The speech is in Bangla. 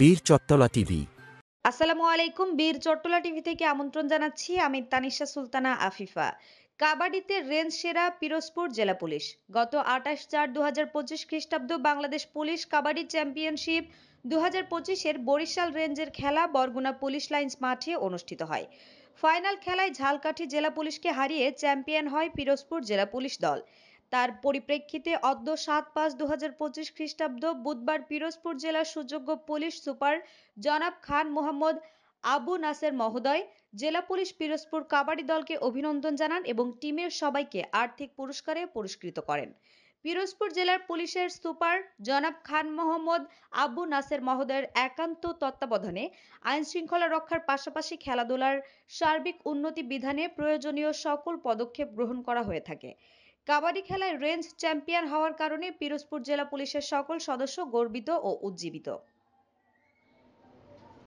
বীর চট্টলা টিভি। আসসালামু আলাইকুম। বীর চট্টলা টিভি থেকে আমন্ত্রণ জানাচ্ছি। আমি তানিশা সুলতানা আফিফা। কাবাডিতে রেঞ্জ সেরা পিরোজপুর জেলা পুলিশ। গত ২৮/৪/২০২৫ খ্রিস্টাব্দ বাংলাদেশ পুলিশ কাবাডি চ্যাম্পিয়নশিপ ২০২৫-এর বরিশাল রেঞ্জের খেলা বরগুনা পুলিশ লাইনস মাঠে অনুষ্ঠিত হয়। ফাইনাল খেলায় ঝালকাঠি জেলা পুলিশকে হারিয়ে চ্যাম্পিয়ন হয় পিরোজপুর জেলা পুলিশ দল। তার পরিপ্রেক্ষিতে অদ্য ৭/৫/২০২৫ খ্রিস্টাব্দ বুধবার পিরোজপুর জেলার সুযোগ্য পুলিশ সুপার জনাব খান মোহাম্মদ আবু নাসের মহোদয় জেলা পুলিশ পিরোজপুর কাবাডি দলকে অভিনন্দন জানান এবং টিমের সবাইকে আর্থিক পুরস্কারে পুরস্কৃত করেন। পিরোজপুর জেলার পুলিশের সুপার জনাব খান মোহাম্মদ আবু নাসের মহোদয়ের একান্ত তত্ত্বাবধানে আইন শৃঙ্খলা রক্ষার পাশাপাশি খেলাধুলার সার্বিক উন্নতি বিধানে প্রয়োজনীয় সকল পদক্ষেপ গ্রহণ করা হয়ে থাকে। কাবাডি খেলায় রেঞ্জ চ্যাম্পিয়ন হওয়ার কারণে পিরোজপুর জেলা পুলিশের সকল সদস্য গর্বিত ও উজ্জীবিত।